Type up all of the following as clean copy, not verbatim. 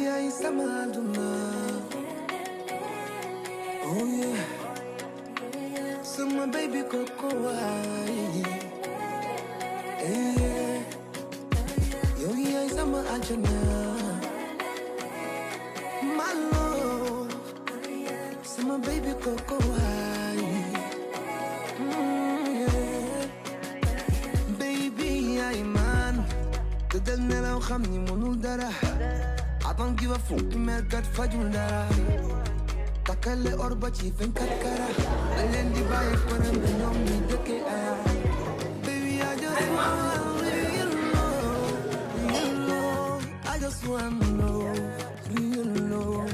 yaay sama aduna. Oh yeah, sama baby koko waay. Yeah, yow yaay sama ajana. My love, sama baby koko waay. Yeah, baby yaay man. Tëddal nelaw xam ni mënul dara. I don't give a fuck, mer gat fajul dara. Takale or ba ci 24 kara. Dañ leen di bàyyi përëm bi ñoom ñi dëkke aya. Baby I just want real love. I just want real love.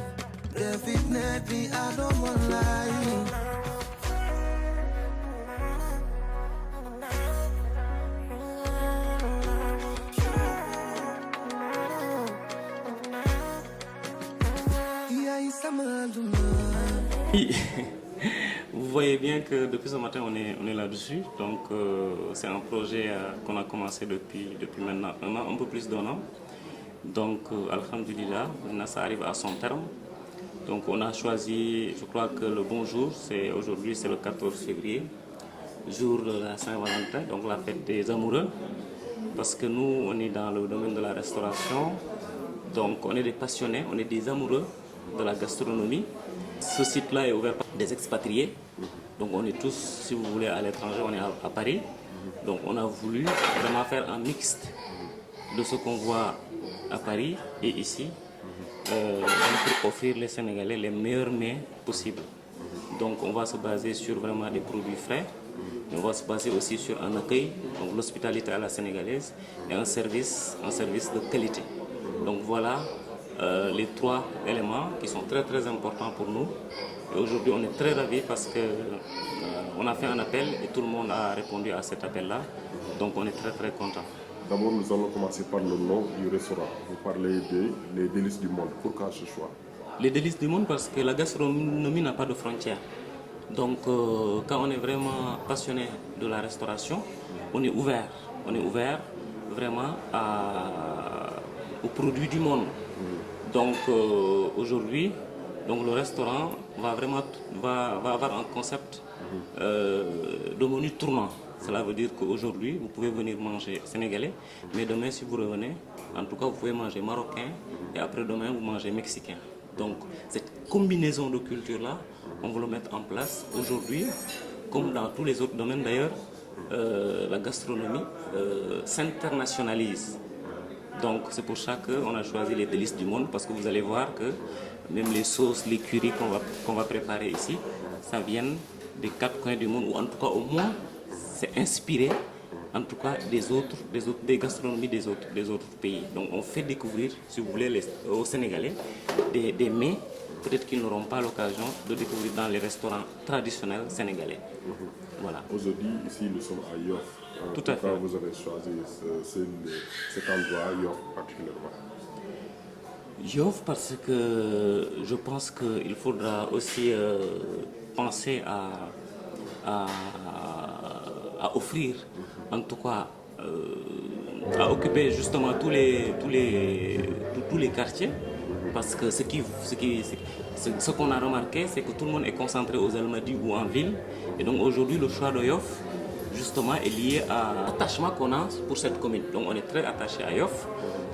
Definitely I don't want lie. Vous voyez bien que depuis ce matin on est là-dessus, donc c'est un projet qu'on a commencé depuis maintenant un an, un peu plus d'un an. Donc alhamdulillah, maintenant ça arrive à son terme. Donc on a choisi, je crois que le bon jour, c'est aujourd'hui, c'est le 14 février, jour de la Saint-Valentin, donc la fête des amoureux. Parce que nous on est dans le domaine de la restauration, donc on est des passionnés, on est des amoureux de la gastronomie. Ce site-là est ouvert par des expatriés. Donc on est tous, si vous voulez, à l'étranger, on est à Paris. Donc on a voulu vraiment faire un mixte de ce qu'on voit à Paris et ici, pour offrir les Sénégalais les meilleurs mets possibles. Donc on va se baser sur vraiment des produits frais. On va se baser aussi sur un accueil, donc l'hospitalité à la sénégalaise, et un service de qualité. Donc voilà les trois éléments qui sont très très importants pour nous. Et aujourd'hui on est très ravis parce que on a fait un appel et tout le monde a répondu à cet appel-là. Donc on est très très content. D'abord nous allons commencer par le nom du restaurant. Vous parlez des délices du monde. Pourquoi ce choix? Les délices du monde parce que la gastronomie n'a pas de frontières. Donc quand on est vraiment passionné de la restauration, on est ouvert. On est ouvert vraiment aux produits du monde. Donc aujourd'hui, donc le restaurant va avoir un concept de menu tournant. Cela veut dire qu'aujourd'hui, vous pouvez venir manger sénégalais, mais demain, si vous revenez, en tout cas, vous pouvez manger marocain, et après demain, vous mangez mexicain. Donc cette combinaison de culture-là, on va le mettre en place aujourd'hui, comme dans tous les autres domaines d'ailleurs, la gastronomie s'internationalise. Donc c'est pour ça qu'on a choisi les délices du monde, parce que vous allez voir que même les sauces, les currys qu'on va préparer ici, ça vient des quatre coins du monde, ou en tout cas au moins c'est inspiré en tout cas des gastronomies des autres pays. Donc on fait découvrir, si vous voulez, aux Sénégalais des mets peut-être qu'ils n'auront pas l'occasion de découvrir dans les restaurants traditionnels sénégalais. Voilà. Aujourd'hui, ici, nous sommes à Yoff. Tout à fait. Pourquoi vous avez choisi cet endroit, Yoff particulièrement? Yoff parce que je pense qu'il faudra aussi penser à offrir, en tout cas, à occuper justement tous les quartiers. Parce que ce qu'on a remarqué, c'est que tout le monde est concentré aux Almadies ou en ville. Et donc aujourd'hui, le choix de Yoff, justement, est lié à l'attachement qu'on a pour cette commune. Donc on est très attaché à Yoff.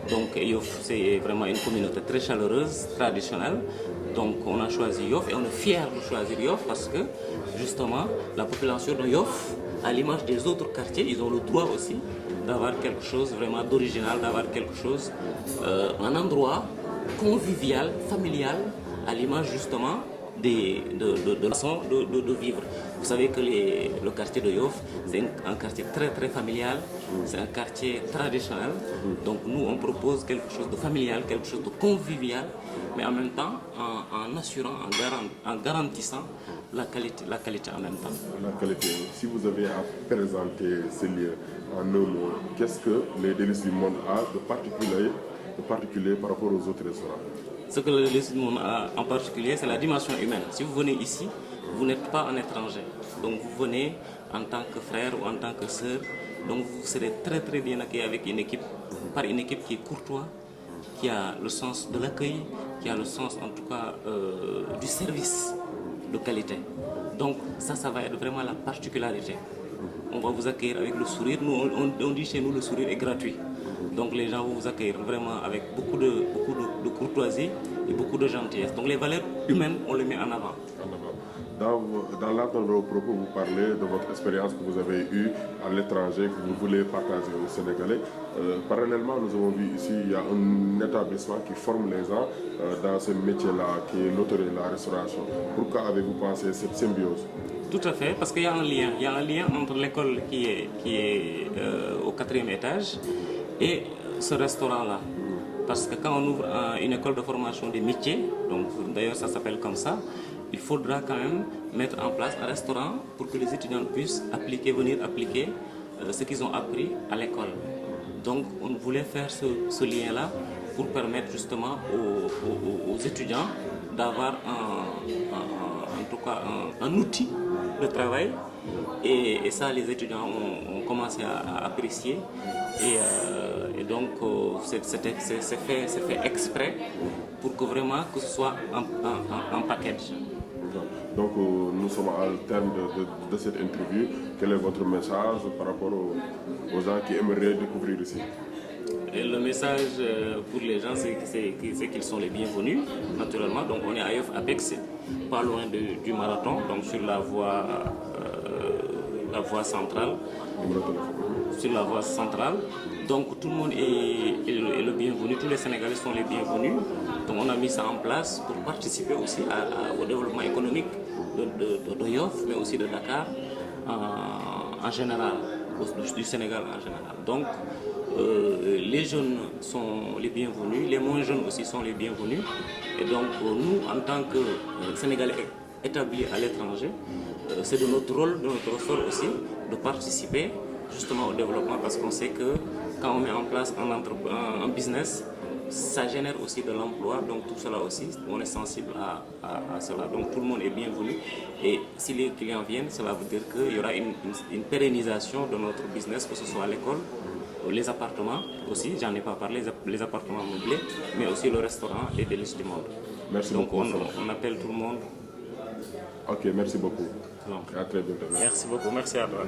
Donc Yoff, c'est vraiment une communauté très chaleureuse, traditionnelle. Donc on a choisi Yoff et on est fiers de choisir Yoff parce que, justement, la population de Yoff, à l'image des autres quartiers, ils ont le droit aussi d'avoir quelque chose vraiment d'original, d'avoir quelque chose, un endroit convivial, familial, à l'image justement de façon de vivre. Vous savez que le quartier de Yoff, c'est un quartier très très familial, c'est un quartier traditionnel. Donc nous on propose quelque chose de familial, quelque chose de convivial, mais en même temps en assurant, en garantissant la qualité en même temps. La qualité. Si vous avez à présenter ce lieu en un mot, qu'est-ce que les délices du monde a de particulier par rapport aux autres restaurants? Ce que le délice du monde a en particulier, c'est la dimension humaine. Si vous venez ici, vous n'êtes pas un étranger. Donc vous venez en tant que frère ou en tant que sœur. Donc vous serez très très bien accueillis avec par une équipe qui est courtoise, qui a le sens de l'accueil, qui a le sens en tout cas du service de qualité. Donc ça va être vraiment la particularité. On va vous accueillir avec le sourire. Nous, on dit chez nous, le sourire est gratuit. Donc les gens vont vous accueillir vraiment avec beaucoup de courtoisie et beaucoup de gentillesse. Donc les valeurs humaines, on les met en avant. Dans l'ordre de vos propos, vous parlez de votre expérience que vous avez eue à l'étranger, que vous voulez partager aux Sénégalais. Parallèlement, nous avons vu ici, il y a un établissement qui forme les gens dans ce métier-là, qui est l'hôtellerie, la restauration. Pourquoi avez-vous pensé cette symbiose? Tout à fait, parce qu'il y a un lien. Il y a un lien entre l'école qui est au 4e étage et ce restaurant-là. Parce que quand on ouvre une école de formation des métiers, donc d'ailleurs ça s'appelle comme ça, il faudra quand même mettre en place un restaurant pour que les étudiants puissent venir appliquer ce qu'ils ont appris à l'école. Donc on voulait faire ce lien-là pour permettre justement aux étudiants d'avoir en tout cas un outil de travail. Et ça, les étudiants ont commencé à apprécier. Et donc, c'est fait exprès pour que vraiment que ce soit un package. Donc, nous sommes à terme de cette interview. Quel est votre message par rapport aux gens qui aimeraient découvrir ici? Et le message pour les gens, c'est qu'ils sont les bienvenus, naturellement. Donc, on est à Yoff Apex, pas loin du marathon, donc sur la voie centrale. Sur la voie centrale. Donc tout le monde est le bienvenu, tous les Sénégalais sont les bienvenus. Donc on a mis ça en place pour participer aussi au développement économique de Yoff, mais aussi de Dakar en général, du Sénégal en général. Donc les jeunes sont les bienvenus, les moins jeunes aussi sont les bienvenus. Et donc nous, en tant que Sénégalais établis à l'étranger, c'est de notre rôle, de notre ressort aussi, de participer justement au développement, parce qu'on sait que quand on met en place un business, ça génère aussi de l'emploi, donc tout cela aussi, on est sensible à cela. Donc tout le monde est bienvenu, et si les clients viennent, cela veut dire qu'il y aura une pérennisation de notre business, que ce soit à l'école, les appartements aussi, j'en ai pas parlé, les appartements meublés, mais aussi le restaurant et Délices du Monde. Merci donc beaucoup. On appelle tout le monde. Ok, merci beaucoup. Donc, et à très bientôt. merci beaucoup, merci à toi.